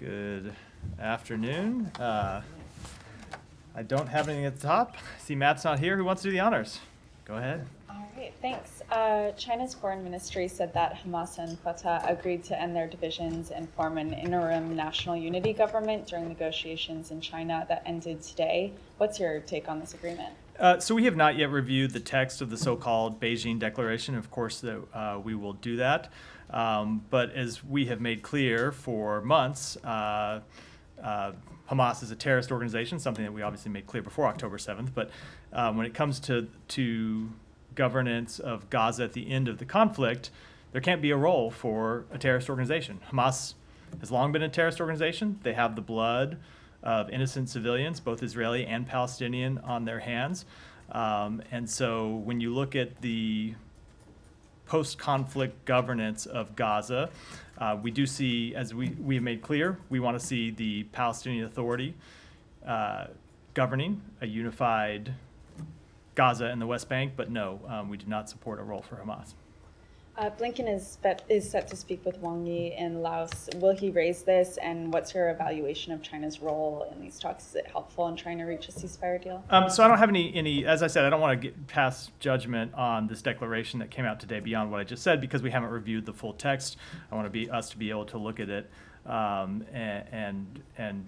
Good afternoon. I don't have anything at the top. I see Matt's not here. Who wants to do the honors? Go ahead. All right, thanks. China's foreign ministry said that Hamas and Fatah agreed to end their divisions and form an interim national unity government during negotiations in China that ended today. What's your take on this agreement? So we have not yet reviewed the text of the so-called Beijing Declaration. Of course, we will do that. But as we have made clear for months, Hamas is a terrorist organization, something that we obviously made clear before October 7th. But when it comes to governance of Gaza at the end of the conflict, there can't be a role for a terrorist organization. Hamas has long been a terrorist organization. They have the blood of innocent civilians, both Israeli and Palestinian, on their hands. And so when you look at the post-conflict governance of Gaza, we do see, as we have made clear, we want to see the Palestinian Authority governing a unified Gaza and the West Bank, but no, we do not support a role for Hamas. Blinken is set to speak with Wang Yi in Laos. Will he raise this, and what's your evaluation of China's role in these talks? Is it helpful in trying to reach a ceasefire deal? So I don't have any, as I said, I don't want to pass judgment on this declaration that came out today beyond what I just said, because we haven't reviewed the full text. I want us to be able to look at it and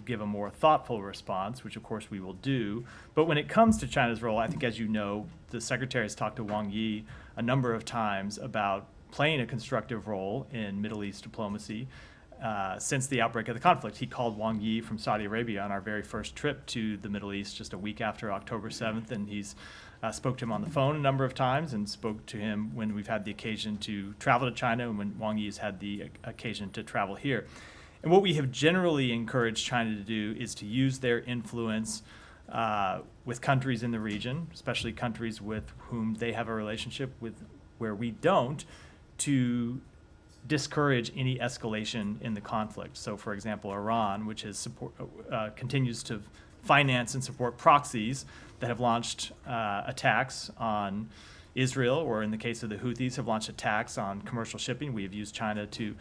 give a more thoughtful response, which of course we will do. But when it comes to China's role, I think, as you know, the Secretary has talked to Wang Yi a number of times about playing a constructive role in Middle East diplomacy since the outbreak of the conflict. He called Wang Yi from Saudi Arabia on our very first trip to the Middle East just a week after October 7th, and he's spoke to him on the phone a number of times and spoke to him when we've had the occasion to travel to China and when Wang Yi has had the occasion to travel here. And what we have generally encouraged China to do is to use their influence with countries in the region, especially countries with whom they have a relationship with where we don't, to discourage any escalation in the conflict. So, for example, Iran, which is continues to finance and support proxies that have launched attacks on Israel, or in the case of the Houthis, have launched attacks on commercial shipping. We have used China to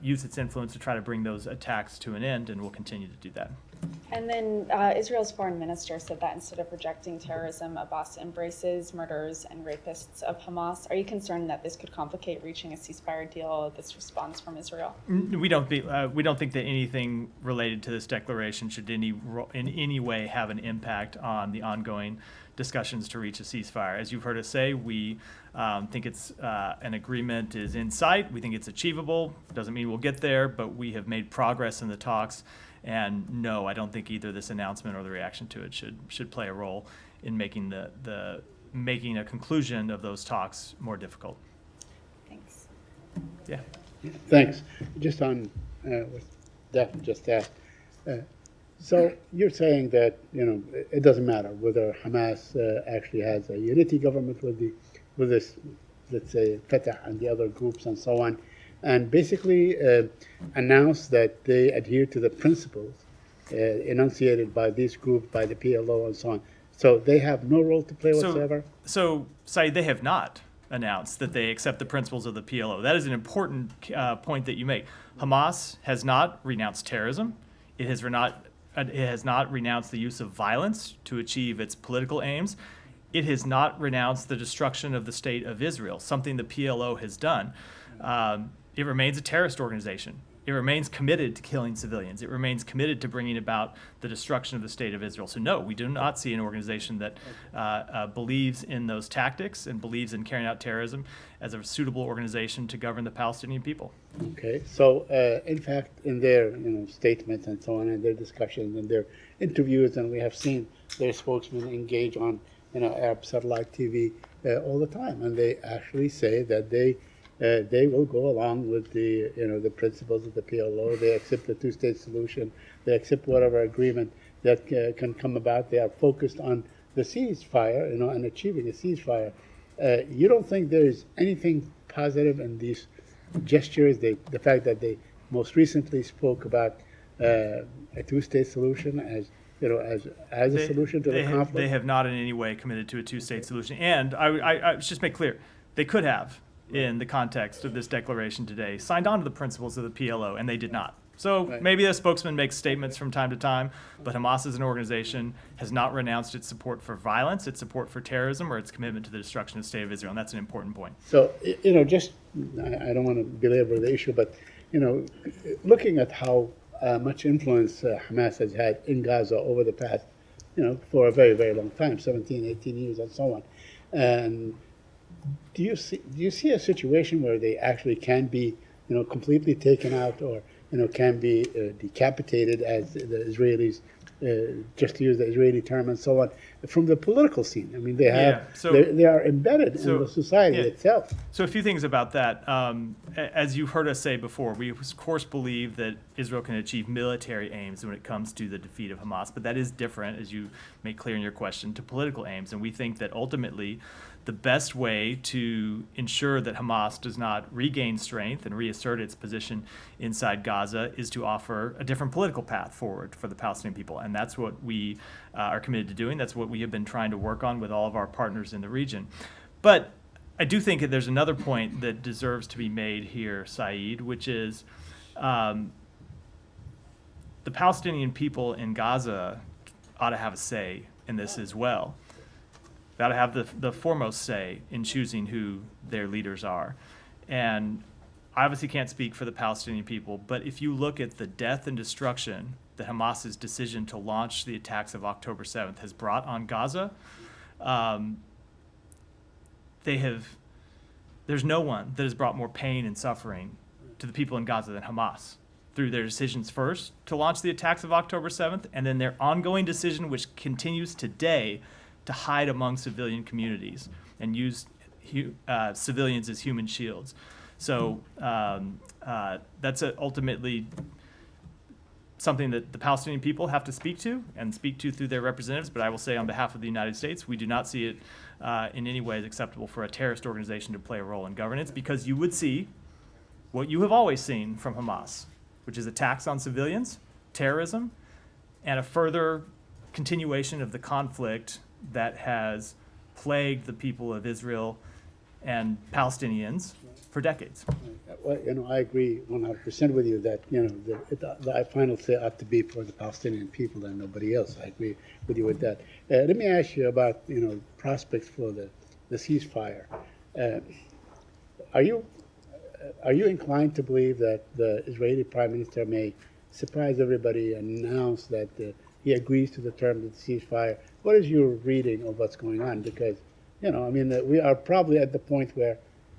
use its influence to try to bring those attacks to an end, and will continue to do that. And then Israel's foreign minister said that instead of rejecting terrorism, Abbas embraces murderers and rapists of Hamas. Are you concerned that this could complicate reaching a ceasefire deal, this response from Israel? We don't think that anything related to this declaration should in any way have an impact on the ongoing discussions to reach a ceasefire. As you've heard us say, we think it's an agreement is in sight. We think it's achievable. Doesn't mean we'll get there, but we have made progress in the talks. And no, I don't think either this announcement or the reaction to it should play a role in making making a conclusion of those talks more difficult. Thanks. Yeah. Thanks. Just on what Daphne just asked. So you're saying that it doesn't matter whether Hamas actually has a unity government with this, let's say, Fatah and the other groups and so on, and basically announce that they adhere to the principles enunciated by this group, by the PLO, and so on. So they have no role to play whatsoever? So, Saeed, they have not announced that they accept the principles of the PLO. That is an important point that you make. Hamas has not renounced terrorism. It has not renounced the use of violence to achieve its political aims. It has not renounced the destruction of the state of Israel, something the PLO has done. It remains a terrorist organization. It remains committed to killing civilians. It remains committed to bringing about the destruction of the state of Israel. So no, we do not see an organization that believes in those tactics and believes in carrying out terrorism as a suitable organization to govern the Palestinian people. Okay, so in fact, in their statements and so on, and their discussions and their interviews, and we have seen their spokesmen engage on Arab satellite TV all the time, and they actually say that they will go along with the principles of the PLO. They accept the two-state solution. They accept whatever agreement that can come about. They are focused on the ceasefire, and achieving a ceasefire. You don't think there is anything positive in these gestures? The fact that they most recently spoke about a two-state solution as a solution to the conflict. They have not in any way committed to a two-state solution. And I just make clear, they could have, in the context of this declaration today, signed on to the principles of the PLO, and they did not. So Right. maybe a spokesman makes statements from time to time, but Hamas as an organization has not renounced its support for violence, its support for terrorism, or its commitment to the destruction of the state of Israel. And that's an important point. So, just, I don't want to belabor the issue, but, looking at how much influence Hamas has had in Gaza over the past, for a very, very long time, 17, 18 years and so on. And do you see a situation where they actually can be, completely taken out or, can be decapitated, as the Israelis, just to use the Israeli term and so on, from the political scene? I mean, they have, they are embedded in the society itself. So a few things about that. As you've heard us say before, we of course believe that Israel can achieve military aims when it comes to the defeat of Hamas, but that is different, as you made clear in your question, to political aims. And we think that ultimately the best way to ensure that Hamas does not regain strength and reassert its position inside Gaza is to offer a different political path forward for the Palestinian people. And that's what we are committed to doing. That's what we have been trying to work on with all of our partners in the region. But I do think that there's another point that deserves to be made here, Saeed, which is the Palestinian people in Gaza ought to have a say in this as well. They ought to have the foremost say in choosing who their leaders are. And I obviously can't speak for the Palestinian people, but if you look at the death and destruction that Hamas's decision to launch the attacks of October 7th has brought on Gaza, there's no one that has brought more pain and suffering to the people in Gaza than Hamas, through their decisions first to launch the attacks of October 7th, and then their ongoing decision, which continues today, to hide among civilian communities and use civilians as human shields. So that's ultimately something that the Palestinian people have to speak to and speak to through their representatives. But I will say on behalf of the United States, we do not see it in any way as acceptable for a terrorist organization to play a role in governance, because you would see what you have always seen from Hamas, which is attacks on civilians, terrorism, and a further continuation of the conflict that has plagued the people of Israel and Palestinians for decades. Well, I agree 100% with you that, the final say ought to be for the Palestinian people and nobody else. I agree with you with that. Let me ask you about, prospects for the ceasefire. Are you inclined to believe that the Israeli Prime Minister may surprise everybody and announce that he agrees to the terms of the ceasefire? What is your reading of what's going on? Because, we are probably at the point where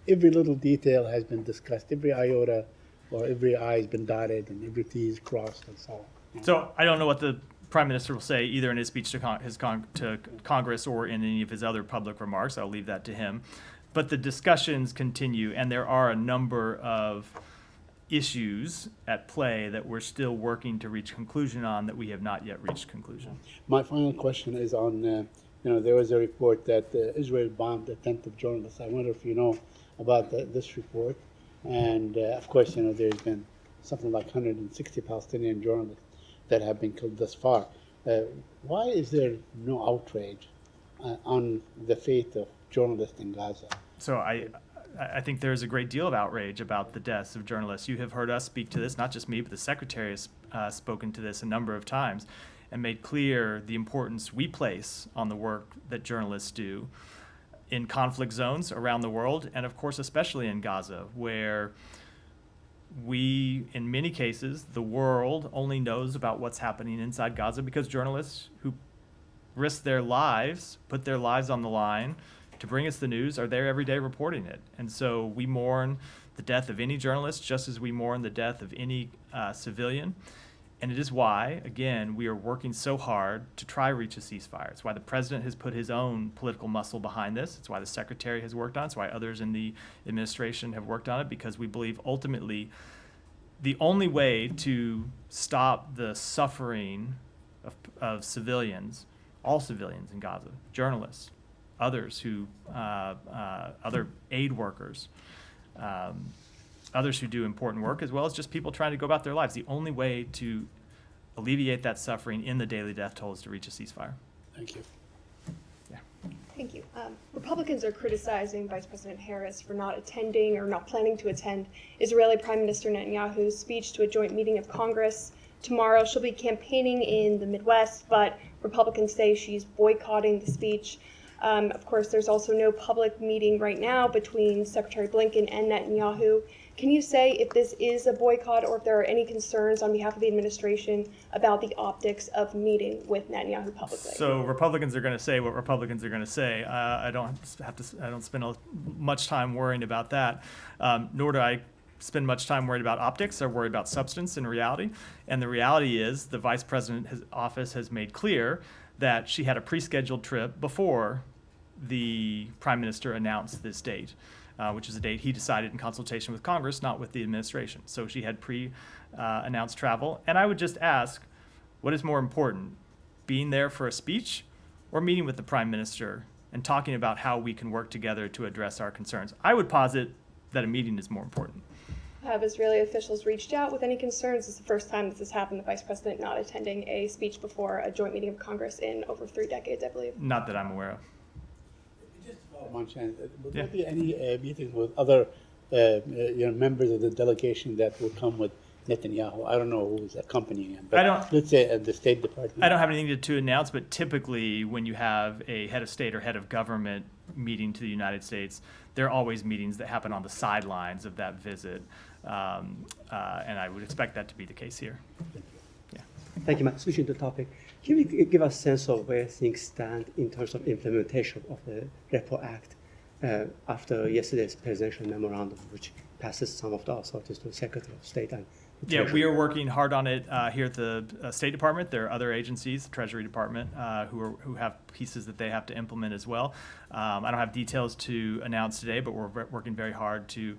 every little detail has been discussed, every iota or every I has been dotted and every T is crossed and so on. So I don't know what the Prime Minister will say either in his speech to Congress or in any of his other public remarks. I'll leave that to him. But the discussions continue, and there are a number of issues at play that we're still working to reach conclusion on that we have not yet reached conclusion. My final question is on, there was a report that Israel bombed a tent of journalists. I wonder if you know about this report. And of course, there's been something like 160 Palestinian journalists that have been killed thus far. Why is there no outrage on the fate of journalists in Gaza? So I think there's a great deal of outrage about the deaths of journalists. You have heard us speak to this, not just me, but the Secretary has spoken to this a number of times and made clear the importance we place on the work that journalists do in conflict zones around the world, and of course especially in Gaza, where we, in many cases, the world only knows about what's happening inside Gaza because journalists who risk their lives, put their lives on the line to bring us the news, are there every day reporting it. And so we mourn the death of any journalist just as we mourn the death of any civilian. And it is why, again, we are working so hard to try to reach a ceasefire. It's why the president has put his own political muscle behind this. It's why the secretary has worked on it. It's why others in the administration have worked on it, because we believe ultimately the only way to stop the suffering of civilians, all civilians in Gaza, journalists, others who, other aid workers, others who do important work, as well as just people trying to go about their lives. The only way to alleviate that suffering in the daily death toll is to reach a ceasefire. Thank you. Yeah. Thank you. Republicans are criticizing Vice President Harris for not attending or not planning to attend Israeli Prime Minister Netanyahu's speech to a joint meeting of Congress tomorrow. She'll be campaigning in the Midwest, but Republicans say she's boycotting the speech. Of course, there's also no public meeting right now between Secretary Blinken and Netanyahu. Can you say if this is a boycott or if there are any concerns on behalf of the administration about the optics of meeting with Netanyahu publicly? So Republicans are going to say what Republicans are going to say. I don't spend much time worrying about that, nor do I spend much time worried about optics. I worry about substance and reality. And the reality is the vice president's office has made clear that she had a pre-scheduled trip before the prime minister announced this date, which is a date he decided in consultation with Congress, not with the administration. So she had pre-announced travel. And I would just ask, what is more important, being there for a speech or meeting with the prime minister and talking about how we can work together to address our concerns? I would posit that a meeting is more important. Have Israeli officials reached out with any concerns? This is the first time that this happened, the vice president not attending a speech before a joint meeting of Congress in over 3 decades, I believe. Not that I'm aware of. Just mention, would Yeah. there be any meetings with other members of the delegation that will come with Netanyahu? I don't know who's accompanying him, but I don't- let's say at the State Department. I don't have anything to announce, but typically when you have a head of state or head of government meeting to the United States, there are always meetings that happen on the sidelines of that visit. And I would expect that to be the case here. Thank you, Matt. Switching the topic, can you give us a sense of where things stand in terms of implementation of the Repo Act after yesterday's presidential memorandum, which passes some of the authorities to the Secretary of State and the Yeah, Treasury? we are working hard on it here at the State Department. There are other agencies, the Treasury Department, who have pieces that they have to implement as well. I don't have details to announce today, but we're working very hard to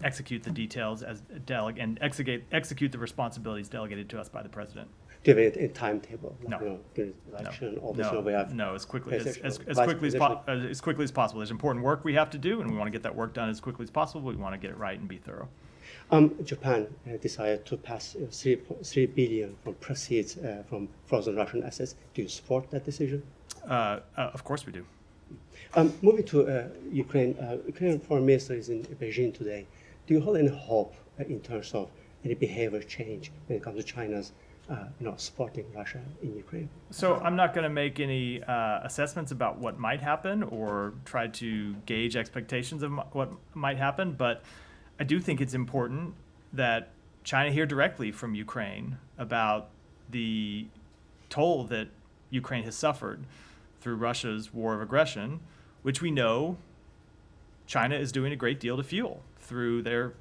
execute the details and execute the responsibilities delegated to us by the president. Do you have a timetable? No. During the election, all this, we have No, as quickly as presidential- quickly as, vice as quickly as possible. There's important work we have to do, and we want to get that work done as quickly as possible. We want to get it right and be thorough. Japan decided to pass $3 billion from proceeds from frozen Russian assets. Do you support that decision? Of course we do. Moving to Ukraine, Ukrainian foreign minister is in Beijing today. Do you hold any hope in terms of any behavior change when it comes to China's supporting Russia in Ukraine? So I'm not going to make any assessments about what might happen or try to gauge expectations of what might happen, but I do think it's important that China hear directly from Ukraine about the toll that Ukraine has suffered through Russia's war of aggression, which we know China is doing a great deal to fuel through their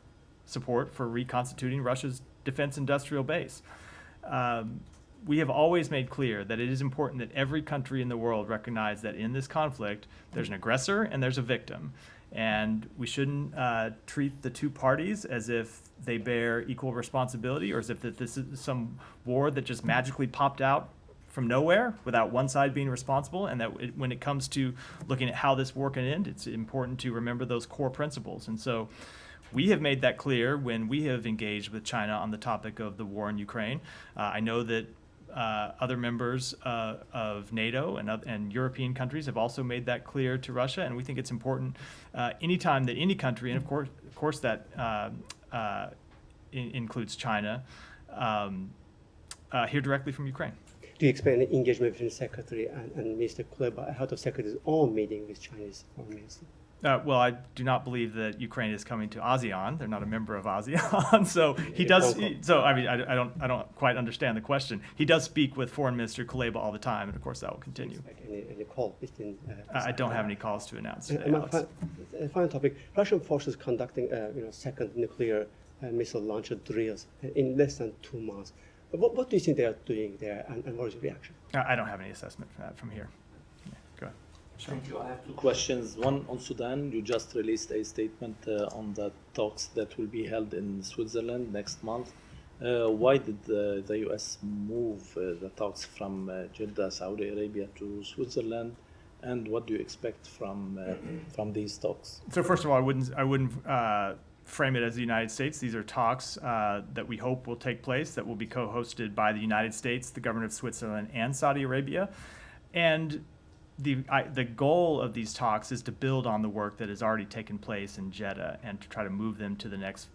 support for reconstituting Russia's defense industrial base. We have always made clear that it is important that every country in the world recognize that in this conflict, there's an aggressor and there's a victim. And we shouldn't treat the two parties as if they bear equal responsibility or as if that this is some war that just magically popped out from nowhere without one side being responsible. And that when it comes to looking at how this war can end, it's important to remember those core principles. And so we have made that clear when we have engaged with China on the topic of the war in Ukraine. I know that other members of NATO and European countries have also made that clear to Russia, and we think it's important anytime that any country, and of course that includes China, hear directly from Ukraine. Do you expect any engagement between the Secretary and Minister Kuleba ahead of Secretary's own meeting with Chinese foreign minister? Well, I do not believe that Ukraine is coming to ASEAN. They're not a member of ASEAN, so he does. So I mean, I don't quite understand the question. He does speak with Foreign Minister Kuleba all the time, and of course that will continue. Any call between? I don't have any calls to announce today, And my Alex. final topic: Russian forces conducting second nuclear missile launcher drills in less than 2 months. What do you think they are doing there, and what is your reaction? I don't have any assessment for that from here. Yeah, go ahead. Thank you. I have 2 questions. One on Sudan. You just released a statement on the talks that will be held in Switzerland next month. Why did the U.S. move the talks from Jeddah, Saudi Arabia to Switzerland? And what do you expect from these talks? So first of all, I wouldn't frame it as the United States. These are talks that we hope will take place that will be co-hosted by the United States, the government of Switzerland, and Saudi Arabia. And the goal of these talks is to build on the work that has already taken place in Jeddah and to try to move them to the next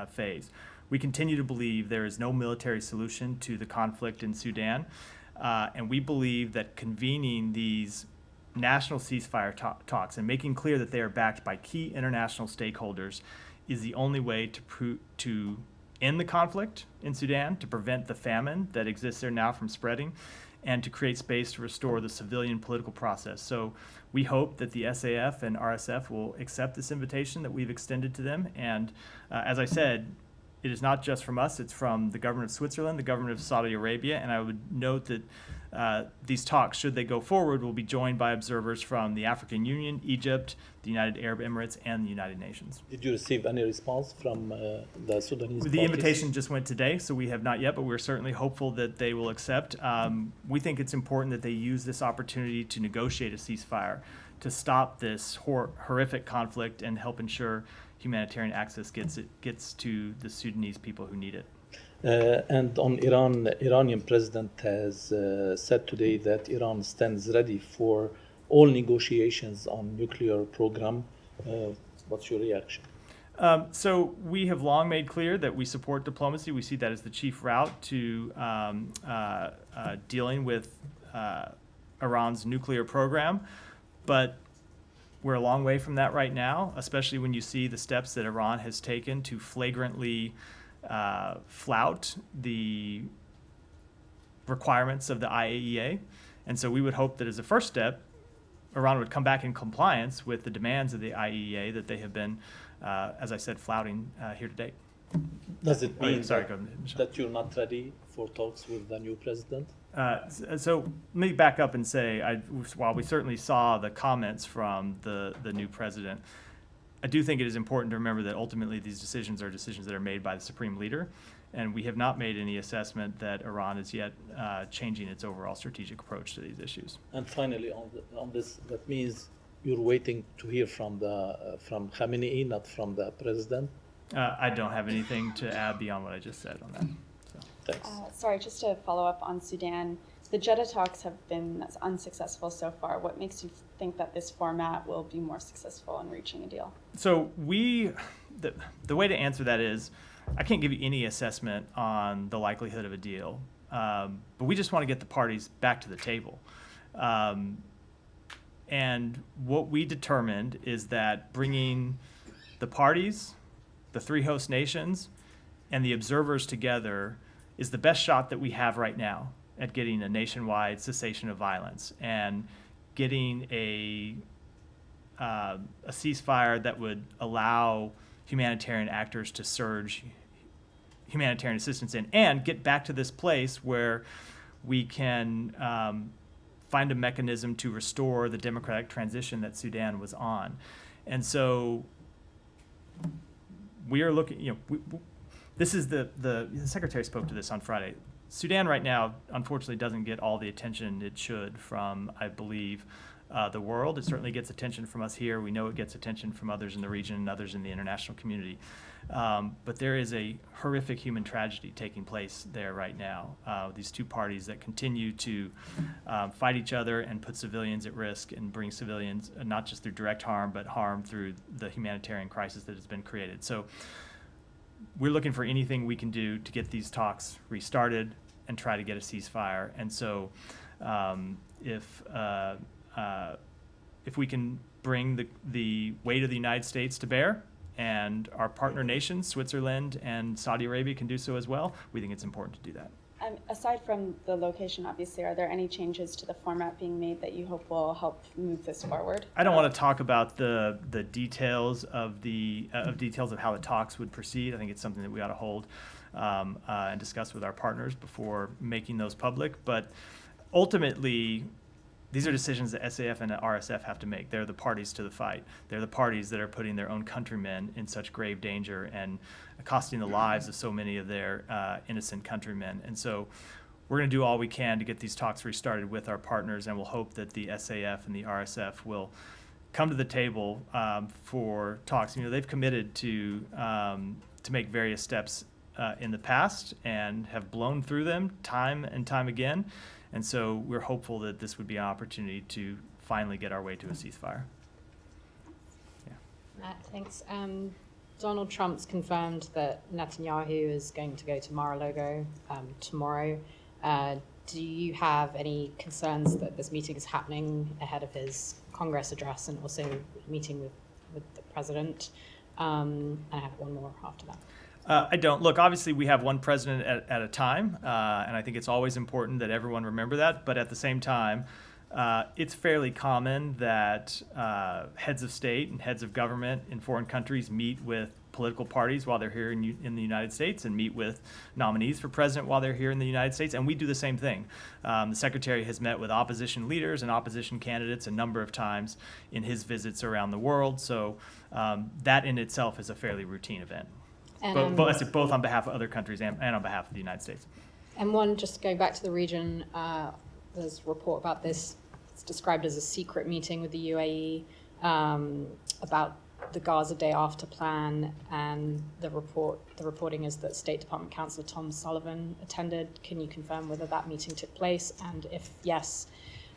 phase. We continue to believe there is no military solution to the conflict in Sudan, and we believe that convening these national ceasefire talks and making clear that they are backed by key international stakeholders is the only way to end the conflict in Sudan, to prevent the famine that exists there now from spreading, and to create space to restore the civilian political process. So we hope that the SAF and RSF will accept this invitation that we've extended to them. And as I said, it is not just from us, it's from the government of Switzerland, the government of Saudi Arabia, and I would note that these talks, should they go forward, will be joined by observers from the African Union, Egypt, the United Arab Emirates, and the United Nations. Did you receive any response from the Sudanese The parties? invitation just went today, so we have not yet, but we're certainly hopeful that they will accept. We think it's important that they use this opportunity to negotiate a ceasefire, to stop this horrific conflict and help ensure humanitarian access gets to the Sudanese people who need it. And on Iran, the Iranian president has said today that Iran stands ready for all negotiations on nuclear program. What's your reaction? So we have long made clear that we support diplomacy. We see that as the chief route to dealing with Iran's nuclear program. But we're a long way from that right now, especially when you see the steps that Iran has taken to flagrantly flout the requirements of the IAEA. And so we would hope that as a first step, Iran would come back in compliance with the demands of the IAEA that they have been, as I said, flouting here today. Does it mean Sorry, go ahead, Michelle. that you're not ready for talks with the new president? So let me back up and say, while we certainly saw the comments from the new president, I do think it is important to remember that ultimately these decisions are decisions that are made by the supreme leader, and we have not made any assessment that Iran is yet changing its overall strategic approach to these issues. And finally, on this, that means you're waiting to hear from Khamenei, not from the president. I don't have anything to add beyond what I just said on that. So. Thanks. Sorry, just to follow up on Sudan. The Jeddah talks have been unsuccessful so far. What makes you think that this format will be more successful in reaching a deal? So the way to answer that is, I can't give you any assessment on the likelihood of a deal, but we just want to get the parties back to the table. And what we determined is that bringing the parties, the three host nations, and the observers together is the best shot that we have right now at getting a nationwide cessation of violence and getting a ceasefire that would allow humanitarian actors to surge humanitarian assistance in and get back to this place where we can find a mechanism to restore the democratic transition that Sudan was on. And so we are looking, this is the Secretary spoke to this on Friday. Sudan right now, unfortunately, doesn't get all the attention it should from, I believe, the world. It certainly gets attention from us here. We know it gets attention from others in the region and others in the international community. But there is a horrific human tragedy taking place there right now. These two parties that continue to fight each other and put civilians at risk and bring civilians not just through direct harm, but harm through the humanitarian crisis that has been created. So we're looking for anything we can do to get these talks restarted and try to get a ceasefire. And so if we can bring the weight of the United States to bear, and our partner nations, Switzerland and Saudi Arabia, can do so as well, we think it's important to do that. Aside from the location, obviously, are there any changes to the format being made that you hope will help move this forward? I don't want to talk about the details of how the talks would proceed. I think it's something that we ought to hold and discuss with our partners before making those public. But ultimately, these are decisions that SAF and the RSF have to make. They're the parties to the fight. They're the parties that are putting their own countrymen in such grave danger and costing the lives of so many of their innocent countrymen. And so we're going to do all we can to get these talks restarted with our partners, and we'll hope that the SAF and the RSF will come to the table for talks. They've committed to make various steps in the past and have blown through them time and time again. And so we're hopeful that this would be an opportunity to finally get our way to a ceasefire. Thanks. Donald Trump's confirmed that Netanyahu is going to go to Mar-a-Lago tomorrow. Do you have any concerns that this meeting is happening ahead of his Congress address and also meeting with the president? And I have one more after that. I don't. Look, obviously we have one president at a time, and I think it's always important that everyone remember that. But at the same time, it's fairly common that heads of state and heads of government in foreign countries meet with political parties while they're here in the United States and meet with nominees for president while they're here in the United States, and we do the same thing. The Secretary has met with opposition leaders and opposition candidates a number of times in his visits around the world, so that in itself is a fairly routine event. And, Both on behalf of other countries and on behalf of the United States. And one, just going back to the region, there's a report about this. It's described as a secret meeting with the UAE about the Gaza Day After plan, and the reporting is that State Department Counselor Tom Sullivan attended. Can you confirm whether that meeting took place, and if yes,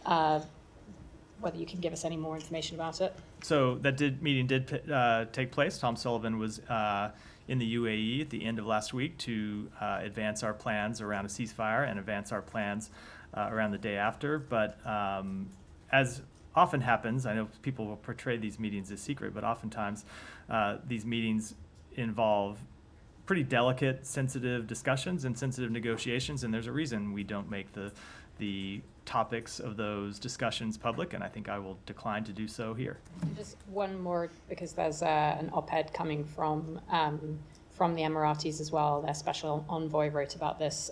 whether you can give us any more information about it? So that meeting did take place. Tom Sullivan was in the UAE at the end of last week to advance our plans around a ceasefire and advance our plans around the day after. But as often happens, I know people will portray these meetings as secret, but oftentimes these meetings involve pretty delicate, sensitive discussions and sensitive negotiations, and there's a reason we don't make the topics of those discussions public, and I think I will decline to do so here. Just one more, because there's an op-ed coming from the Emiratis as well. Their special envoy wrote about this.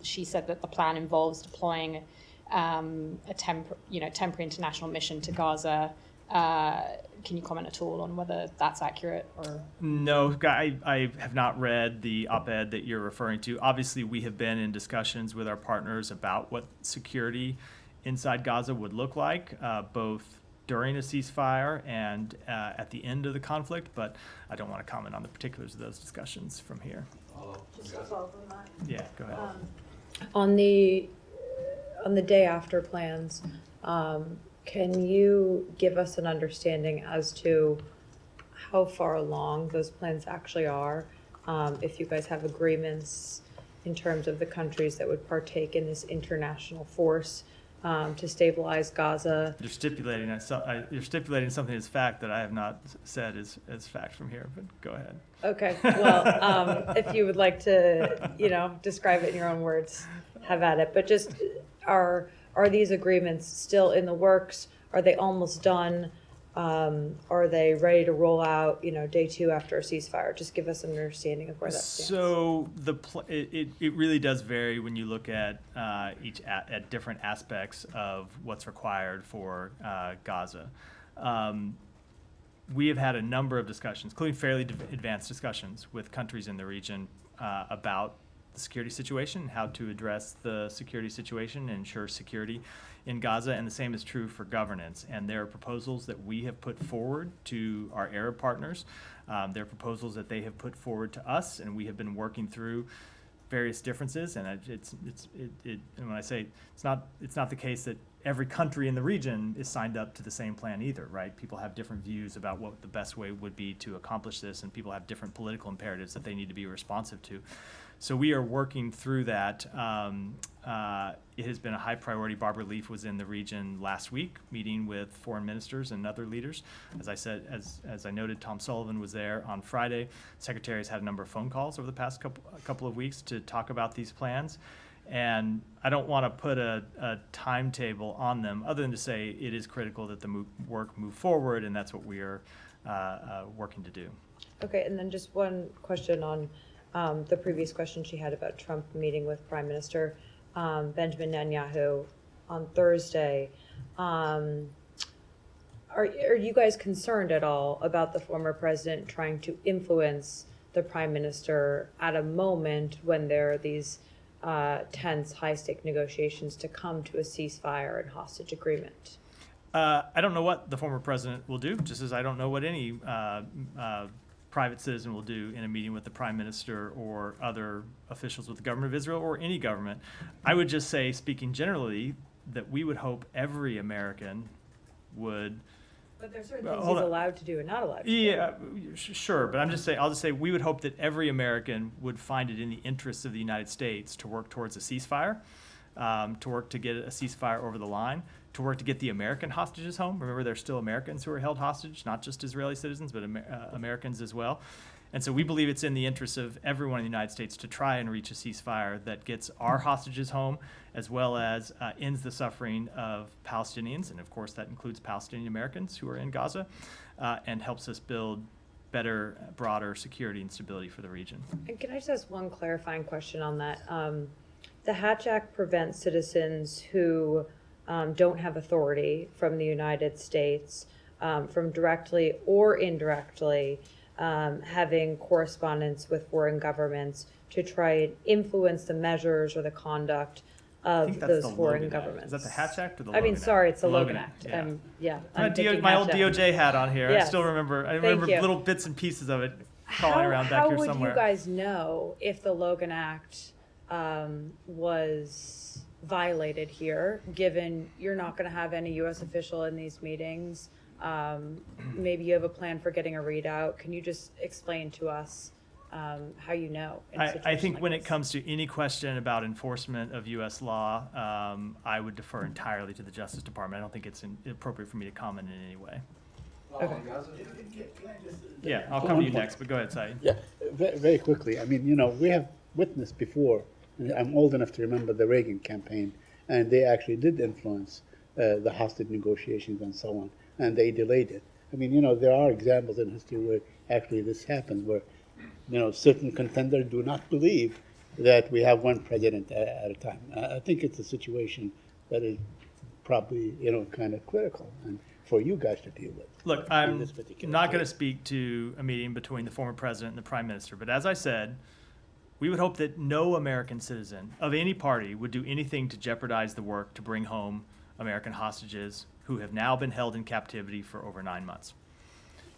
She said that the plan involves deploying a temporary international mission to Gaza. Can you comment at all on whether that's accurate? Or No, I have not read the op-ed that you're referring to. Obviously, we have been in discussions with our partners about what security inside Gaza would look like, both during a ceasefire and at the end of the conflict, but I don't want to comment on the particulars of those discussions from here. Just to follow up on that. Yeah, go ahead. On the day after plans, can you give us an understanding as to how far along those plans actually are? If you guys have agreements in terms of the countries that would partake in this international force to stabilize Gaza? You're stipulating something as fact that I have not said as fact from here, but go ahead. Okay, well, if you would like to, describe it in your own words, have at it. But just, are these agreements still in the works? Are they almost done? Are they ready to roll out, day 2 after a ceasefire? Just give us an understanding of where that stands. So it really does vary when you look at at different aspects of what's required for Gaza. We have had a number of discussions, including fairly advanced discussions with countries in the region about the security situation, how to address the security situation and ensure security in Gaza, and the same is true for governance. And there are proposals that we have put forward to our Arab partners. There are proposals that they have put forward to us, and we have been working through various differences. And and when I say it's not the case that every country in the region is signed up to the same plan either, right? People have different views about what the best way would be to accomplish this, and people have different political imperatives that they need to be responsive to. So we are working through that. It has been a high priority. Barbara Leaf was in the region last week, meeting with foreign ministers and other leaders. As I said, as I noted, Tom Sullivan was there on Friday. Secretary has had a number of phone calls over the past couple of weeks to talk about these plans. And I don't want to put a timetable on them, other than to say it is critical that the work move forward, and that's what we are working to do. Okay, and then just one question on the previous question she had about Trump meeting with Prime Minister Benjamin Netanyahu on Thursday. Are you guys concerned at all about the former president trying to influence the Prime Minister at a moment when there are these tense, high-stake negotiations to come to a ceasefire and hostage agreement? I don't know what the former president will do, just as I don't know what any private citizen will do in a meeting with the prime minister or other officials with the government of Israel or any government. I would just say, speaking generally, that we would hope every American would. But there's certain Well, things hold he's on. allowed to do and not allowed to do. Yeah, sure, but I'll just say we would hope that every American would find it in the interests of the United States to work towards a ceasefire, to work to get a ceasefire over the line, to work to get the American hostages home. Remember, there's still Americans who are held hostage, not just Israeli citizens, but Americans as well. And so we believe it's in the interests of everyone in the United States to try and reach a ceasefire that gets our hostages home, as well as ends the suffering of Palestinians, and of course that includes Palestinian Americans who are in Gaza, and helps us build better, broader security and stability for the region. And can I just ask one clarifying question on that? The Hatch Act prevents citizens who don't have authority from the United States from directly or indirectly having correspondence with foreign governments to try and influence the measures or the conduct I think of that's those the foreign Logan Act. governments. Is that the Hatch Act or the I mean, Logan sorry, Act? it's the Logan Act, Act. yeah. Yeah. My, I'm thinking my old Hatch Act. DOJ hat on here. I Yes. still remember. I Thank remember you. little bits and pieces of it crawling around back here How somewhere. would you guys know if the Logan Act was violated here, given you're not going to have any U.S. official in these meetings? Maybe you have a plan for getting a readout. Can you just explain to us how you know? In a I situation think like when this? it comes to any question about enforcement of U.S. law, I would defer entirely to the Justice Department. I don't think it's appropriate for me to comment in any way. Yeah, I'll come to you next, but go ahead, Saeed. Yeah, very quickly. I mean, we have witnessed before, and I'm old enough to remember the Reagan campaign, and they actually did influence the hostage negotiations and so on, and they delayed it. I mean, there are examples in history where actually this happened, where, certain contenders do not believe that we have one president at a time. I think it's a situation that is probably, kind of critical and for you guys to deal with. Look, in I'm this particular not going to case. speak to a meeting between the former president and the prime minister, but as I said, we would hope that no American citizen of any party would do anything to jeopardize the work to bring home American hostages who have now been held in captivity for over 9 months.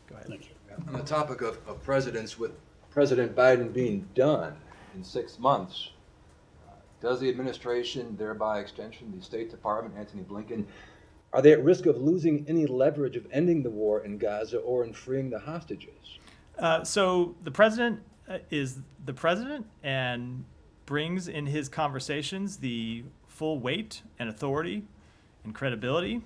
Go ahead. Thank you. On the topic of presidents, with President Biden being done in 6 months, does the administration, thereby extension, the State Department, Antony Blinken, are they at risk of losing any leverage of ending the war in Gaza or in freeing the hostages? So the president is the president and brings in his conversations the full weight and authority and credibility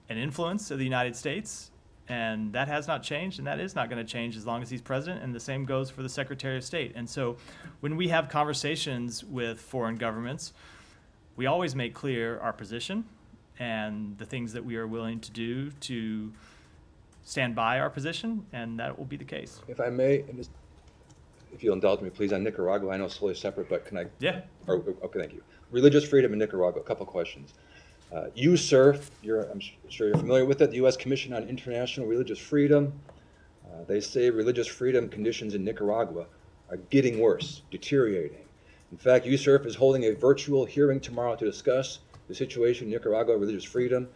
and influence of the United States. And that has not changed, and that is not going to change as long as he's president, and the same goes for the Secretary of State. And so when we have conversations with foreign governments, we always make clear our position and the things that we are willing to do to stand by our position, and that will be the case. If I may, and just, if you'll indulge me, please, on Nicaragua, I know it's totally separate, but can I? Yeah. Okay, thank you. Religious freedom in Nicaragua, a couple questions. USCIRF, I'm sure you're familiar with it, the U.S. Commission on International Religious Freedom. They say religious freedom conditions in Nicaragua are getting worse, deteriorating. In fact, USCIRF is holding a virtual hearing tomorrow to discuss the situation in Nicaragua, religious freedom.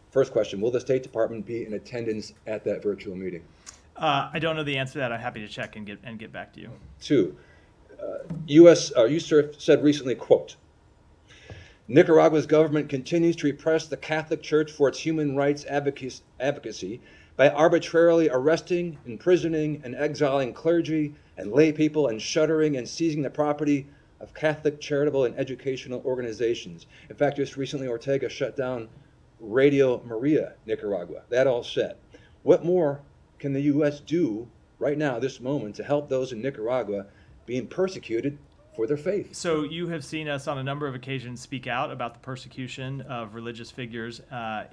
First question, will the State Department be in attendance at that virtual meeting? I don't know the answer to that. I'm happy to check and get back to you. Two, USCIRF said recently, quote, Nicaragua's government continues to repress the Catholic Church for its human rights advocacy by arbitrarily arresting, imprisoning, and exiling clergy and lay people and shuttering and seizing the property of Catholic charitable and educational organizations. In fact, just recently, Ortega shut down Radio Maria, Nicaragua. That all said, what more can the U.S. do right now, this moment, to help those in Nicaragua being persecuted for their faith? So you have seen us on a number of occasions speak out about the persecution of religious figures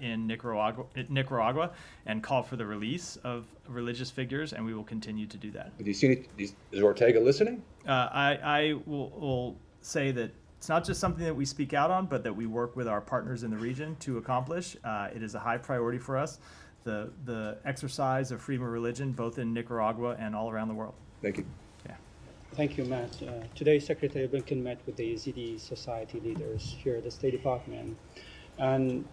in Nicaragua and call for the release of religious figures, and we will continue to do that. Do you see is Ortega listening? I will say that it's not just something that we speak out on, but that we work with our partners in the region to accomplish. It is a high priority for us, the exercise of freedom of religion, both in Nicaragua and all around the world. Thank you. Thank you, Matt. Today, Secretary Blinken met with the Yazidi Society leaders here at the State Department. And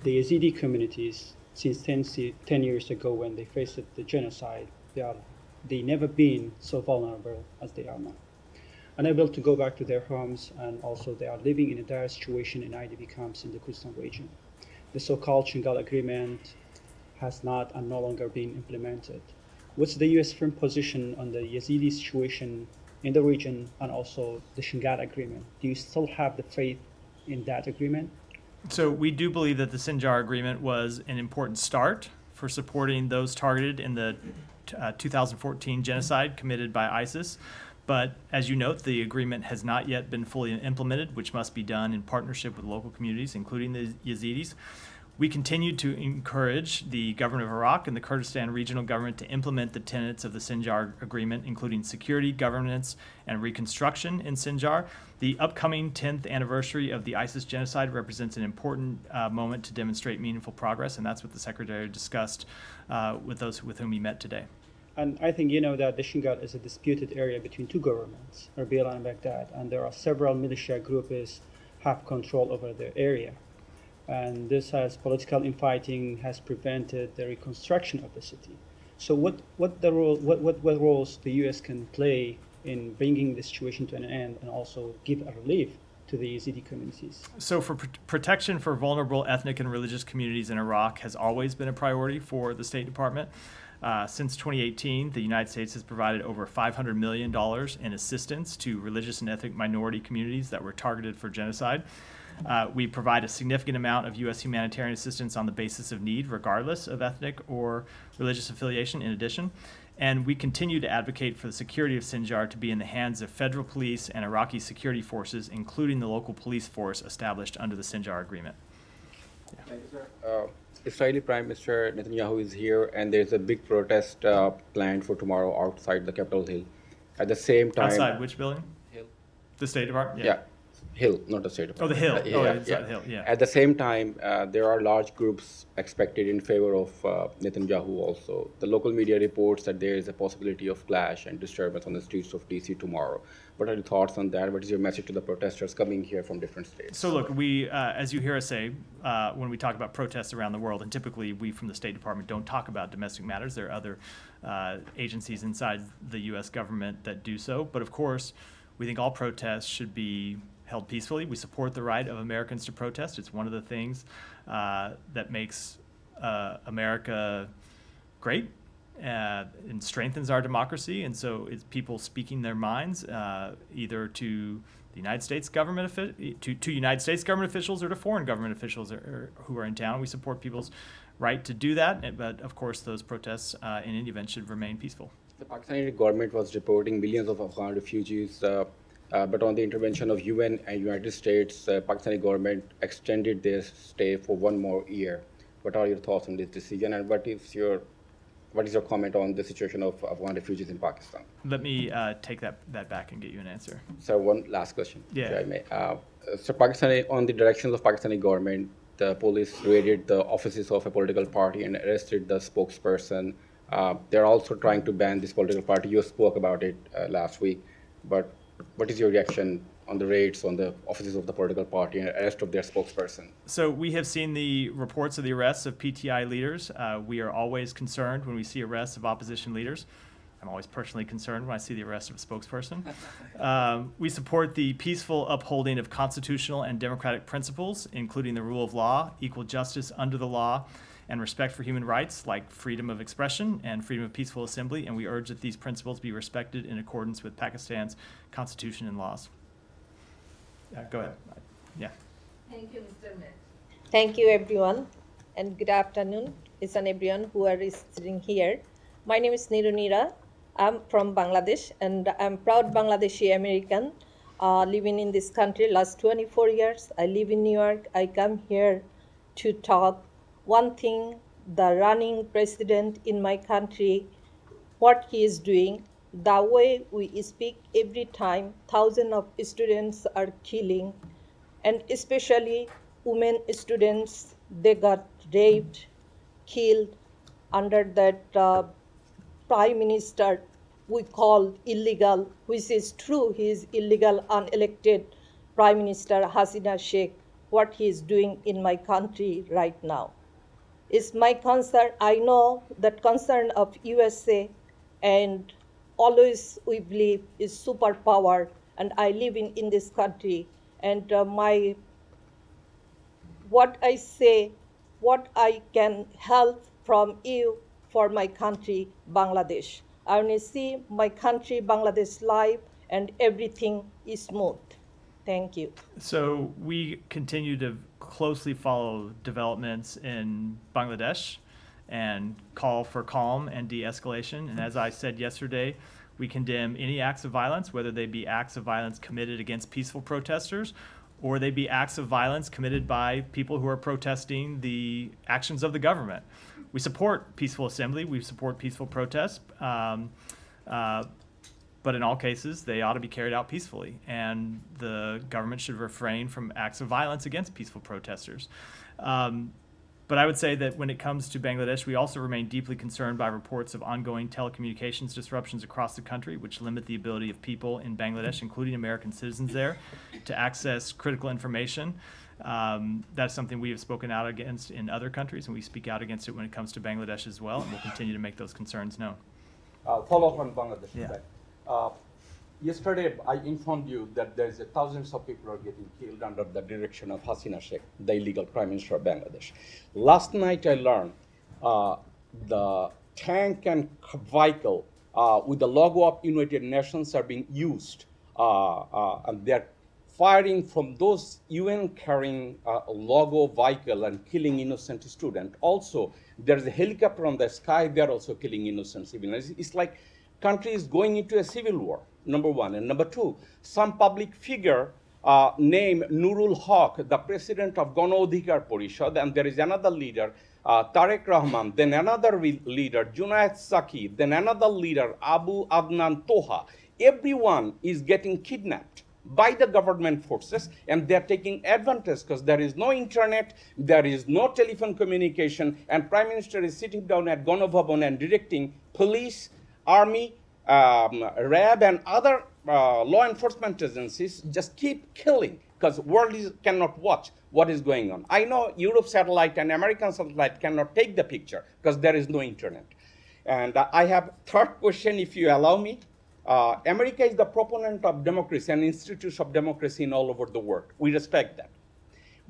the Yazidi communities, since 10 years ago when they faced the genocide, they never been so vulnerable as they are now. unable to go back to their homes, and also they are living in a dire situation in IDP camps in the Kurdistan region. The so-called Shingal Agreement has not and no longer been implemented. What's the U.S. firm position on the Yazidi situation in the region and also the Shingal Agreement? Do you still have the faith in that agreement? So we do believe that the Sinjar Agreement was an important start for supporting those targeted in the 2014 genocide committed by ISIS. But as you note, the agreement has not yet been fully implemented, which must be done in partnership with local communities, including the Yazidis. We continue to encourage the government of Iraq and the Kurdistan regional government to implement the tenets of the Sinjar Agreement, including security, governance, and reconstruction in Sinjar. The upcoming 10th anniversary of the ISIS genocide represents an important moment to demonstrate meaningful progress, and that's what the Secretary discussed with those with whom he met today. And I think you know that the Shingal is a disputed area between two governments, Erbil and Baghdad, and there are several militia groups have control over the area. And this has political infighting has prevented the reconstruction of the city. So what roles the U.S. can play in bringing the situation to an end and also give a relief to the Yazidi communities? So for protection for vulnerable ethnic and religious communities in Iraq has always been a priority for the State Department. Since 2018, the United States has provided over $500 million in assistance to religious and ethnic minority communities that were targeted for genocide. We provide a significant amount of U.S. humanitarian assistance on the basis of need, regardless of ethnic or religious affiliation, in addition. And we continue to advocate for the security of Sinjar to be in the hands of federal police and Iraqi security forces, including the local police force established under the Sinjar Agreement. Thank you, sir. Israeli Prime Minister Netanyahu is here, and there's a big protest planned for tomorrow outside the Capitol Hill. At the same time, Outside which building? Hill. The State Department? Yeah, Hill, not the State Oh, Department. the Hill. Yeah, Oh, yeah, it's yeah. the Hill, yeah. At the same time, there are large groups expected in favor of Netanyahu also. The local media reports that there is a possibility of clash and disturbance on the streets of DC tomorrow. What are your thoughts on that? What is your message to the protesters coming here from different states? So look, we, as you hear us say, when we talk about protests around the world, and typically we from the State Department don't talk about domestic matters. There are other agencies inside the U.S. government that do so. But of course, we think all protests should be held peacefully. We support the right of Americans to protest. It's one of the things that makes America great and strengthens our democracy. And so it's people speaking their minds either to the United States government, to United States government officials or to foreign government officials who are in town. We support people's right to do that. But of course, those protests in any event should remain peaceful. The Pakistani government was reporting millions of Afghan refugees, but on the intervention of UN and United States, Pakistani government extended their stay for 1 more year. What are your thoughts on this decision, and what is your comment on the situation of Afghan refugees in Pakistan? Let me take that back and get you an answer. So one last question, Yeah. if I may. So on the directions of Pakistani government, the police raided the offices of a political party and arrested the spokesperson. They're also trying to ban this political party. You spoke about it last week, but what is your reaction on the raids on the offices of the political party and arrest of their spokesperson? So we have seen the reports of the arrests of PTI leaders. We are always concerned when we see arrests of opposition leaders. I'm always personally concerned when I see the arrest of a spokesperson. We support the peaceful upholding of constitutional and democratic principles, including the rule of law, equal justice under the law, and respect for human rights like freedom of expression and freedom of peaceful assembly, and we urge that these principles be respected in accordance with Pakistan's constitution and laws. Go ahead. Yeah. Thank you, Mr. Mayor. Thank you, everyone, and good afternoon. It's an everyone who are sitting here. My name is Nirunira. I'm from Bangladesh, and I'm proud Bangladeshi American living in this country last 24 years. I live in New York. I come here to talk one thing, the running president in my country, what he is doing, the way we speak every time thousands of students are killing, and especially women students, they got raped, killed under that prime minister we call illegal, which is true, he is illegal, unelected Prime Minister Hasina Sheikh, what he is doing in my country right now. It's my concern. I know that concern of USA, and always we believe is superpower and I live in this country. And what I say, what I can help from you for my country, Bangladesh. I want to see my country, Bangladesh, live and everything is smooth. Thank you. So we continue to closely follow developments in Bangladesh and call for calm and de-escalation. And as I said yesterday, we condemn any acts of violence, whether they be acts of violence committed against peaceful protesters or they be acts of violence committed by people who are protesting the actions of the government. We support peaceful assembly, we support peaceful protests, but in all cases, they ought to be carried out peacefully, and the government should refrain from acts of violence against peaceful protesters. But I would say that when it comes to Bangladesh, we also remain deeply concerned by reports of ongoing telecommunications disruptions across the country, which limit the ability of people in Bangladesh, including American citizens there, to access critical information. That's something we have spoken out against in other countries, and we speak out against it when it comes to Bangladesh as well, and we'll continue to make those concerns known. Follow up on Bangladesh. Yeah. Yesterday, I informed you that there's thousands of people are getting killed under the direction of Hasina Sheikh, the illegal prime minister of Bangladesh. Last night, I learned the tank and vehicle with the logo of United Nations are being used, and they're firing from those UN carrying logo vehicle and killing innocent students. Also, there's a helicopter on the sky, they're also killing innocent civilians. It's like country is going into a civil war, number one. And number two, some public figure named Nurul Haq, the president of Gano Adhikar Porishad, and there is another leader, Tarek Rahman, then another leader, Junaid Saki, then another leader, Abu Adnan Toha. Everyone is getting kidnapped by the government forces, and they're taking advantage because there is no internet, there is no telephone communication, and Prime Minister is sitting down at Gano Bhavan and directing police, army, RAB, and other law enforcement agencies just keep killing because world cannot watch what is going on. I know Europe satellite and American satellite cannot take the picture because there is no internet. And I have third question, if you allow me. America is the proponent of democracy and institutes of democracy in all over the world. We respect that.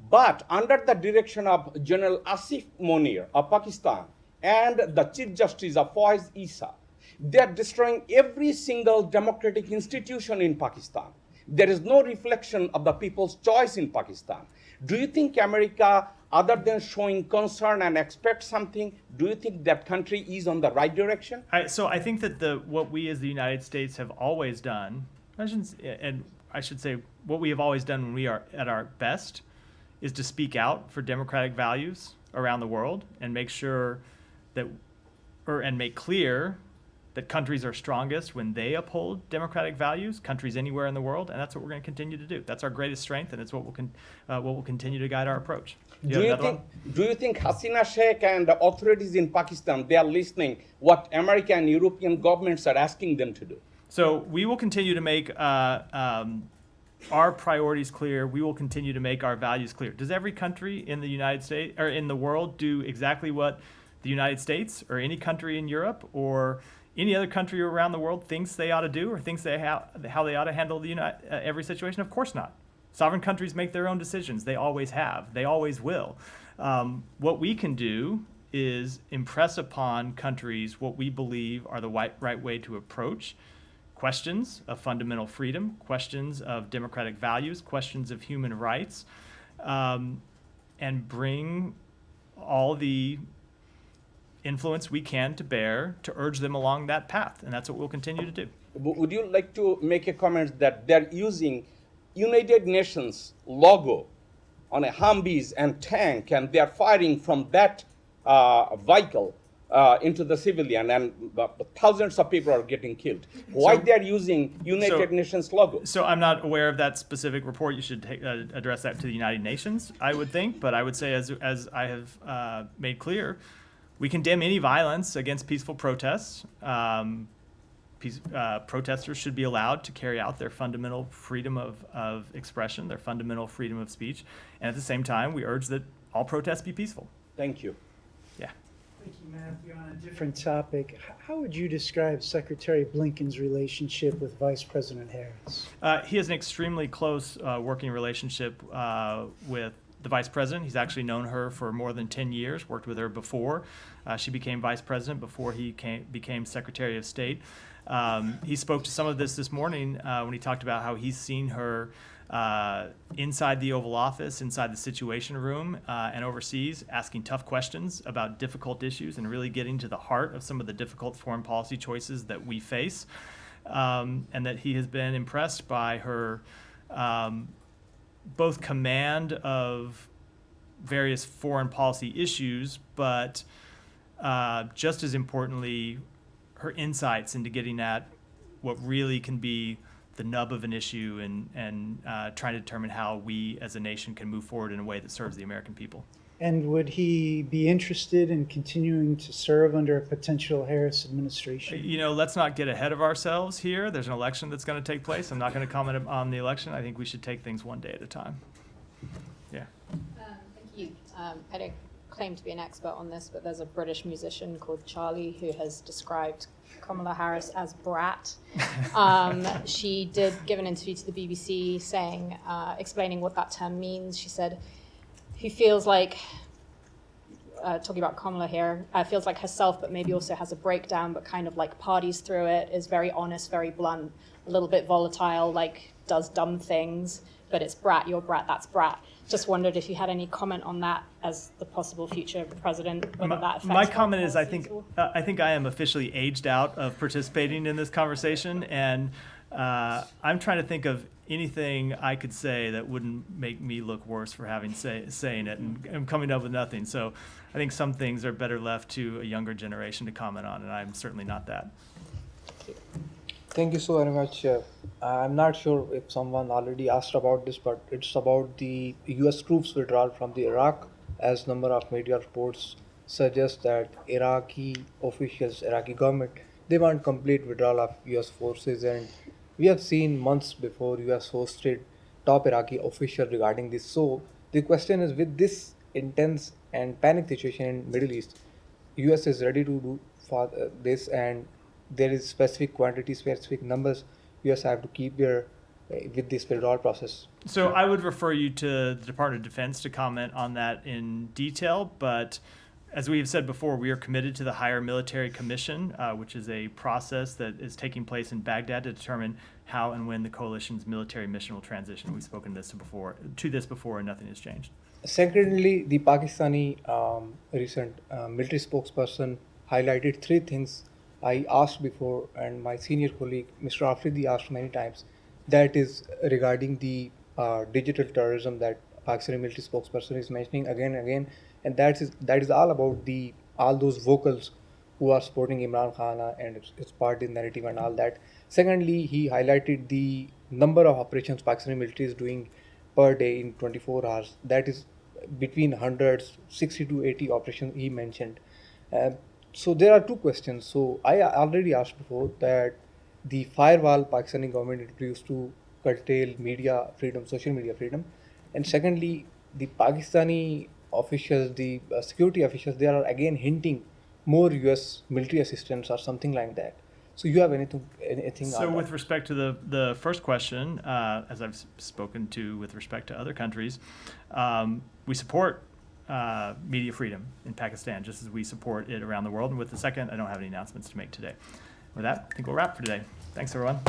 But under the direction of General Asif Munir of Pakistan and the Chief Justice of Faiz Issa, they are destroying every single democratic institution in Pakistan. There is no reflection of the people's choice in Pakistan. Do you think America, other than showing concern and expect something, do you think that country is on the right direction? So I think that what we as the United States have always done, and I should say what we have always done when we are at our best, is to speak out for democratic values around the world and make sure that, and make clear that countries are strongest when they uphold democratic values, countries anywhere in the world, and that's what we're going to continue to do. That's our greatest strength, and it's what will continue to guide our approach. Do you think Hasina Sheikh and the authorities in Pakistan, they are listening what American and European governments are asking them to do? So we will continue to make our priorities clear. We will continue to make our values clear. Does every country in the United States or in the world do exactly what the United States or any country in Europe or any other country around the world thinks they ought to do or thinks how they ought to handle every situation? Of course not. Sovereign countries make their own decisions. They always have. They always will. What we can do is impress upon countries what we believe are the right way to approach questions of fundamental freedom, questions of democratic values, questions of human rights, and bring all the influence we can to bear to urge them along that path, and that's what we'll continue to do. Would you like to make a comment that they're using United Nations logo on a Humvees and tank, and they're firing from that vehicle into the civilian, and thousands of people are getting killed? Why they're using United Nations logo? So I'm not aware of that specific report. You should address that to the United Nations, I would think, but I would say, as I have made clear, we condemn any violence against peaceful protests. Protesters should be allowed to carry out their fundamental freedom of expression, their fundamental freedom of speech. And at the same time, we urge that all protests be peaceful. Thank you. Yeah. Thank you, Matthew. On a different topic, how would you describe Secretary Blinken's relationship with Vice President Harris? He has an extremely close working relationship with the vice president. He's actually known her for more than 10 years, worked with her before she became vice president, before he became Secretary of State. He spoke to some of this morning when he talked about how he's seen her inside the Oval Office, inside the Situation Room, and overseas, asking tough questions about difficult issues and really getting to the heart of some of the difficult foreign policy choices that we face, and that he has been impressed by her both command of various foreign policy issues, but just as importantly, her insights into getting at what really can be the nub of an issue and trying to determine how we as a nation can move forward in a way that serves the American people. And would he be interested in continuing to serve under a potential Harris administration? You know, let's not get ahead of ourselves here. There's an election that's going to take place. I'm not going to comment on the election. I think we should take things one day at a time. Yeah. Thank you. I don't claim to be an expert on this, but there's a British musician called Charlie who has described Kamala Harris as brat. She did give an interview to the BBC saying, explaining what that term means. She said, he feels like, talking about Kamala here, feels like herself, but maybe also has a breakdown, but kind of like parties through it, is very honest, very blunt, a little bit volatile, like does dumb things, but it's brat, you're brat, that's brat. Just wondered if you had any comment on that as the possible future president, whether that affects my comment is policies I think I am officially aged out of participating in this conversation, and I'm trying to think of anything I could say that wouldn't make me look worse for having saying it, and I'm coming up with nothing. So I think some things are better left to a younger generation to comment on, and I'm certainly not that. Thank you so very much. I'm not sure if someone already asked about this, but it's about the U.S. troops withdrawal from the Iraq, as number of media reports suggest that Iraqi officials, Iraqi government, they want complete withdrawal of U.S. forces, and we have seen months before U.S. hosted top Iraqi official regarding this. So the question is, with this intense and panic situation in Middle East, U.S. is ready to do for this, and there is specific quantity, specific numbers U.S. have to keep there with this withdrawal process. So I would refer you to the Department of Defense to comment on that in detail, but as we have said before, we are committed to the Higher Military Commission, which is a process that is taking place in Baghdad to determine how and when the coalition's military mission will transition. We've spoken to this before, and nothing has changed. Secondly, the Pakistani recent military spokesperson highlighted three things I asked before, and my senior colleague, Mr. Afridi, asked many times. That is regarding the digital terrorism that Pakistani military spokesperson is mentioning again and again, and that is all about all those vocals who are supporting Imran Khan and its party narrative and all that. Secondly, he highlighted the number of operations Pakistani military is doing per day in 24 hours. That is between hundreds, 60 to 80 operations he mentioned. So there are two questions. So I already asked before that the firewall Pakistani government introduced to curtail media freedom, social media freedom, and secondly, the Pakistani officials, the security officials, they are again hinting more U.S. military assistance or something like that. So you have anything So on with respect to the first question, as I've spoken to with respect to other countries, we support media freedom in Pakistan, just as we support it around the world. And with the second, I don't have any announcements to make today. With that, I think we'll wrap for today. Thanks, everyone.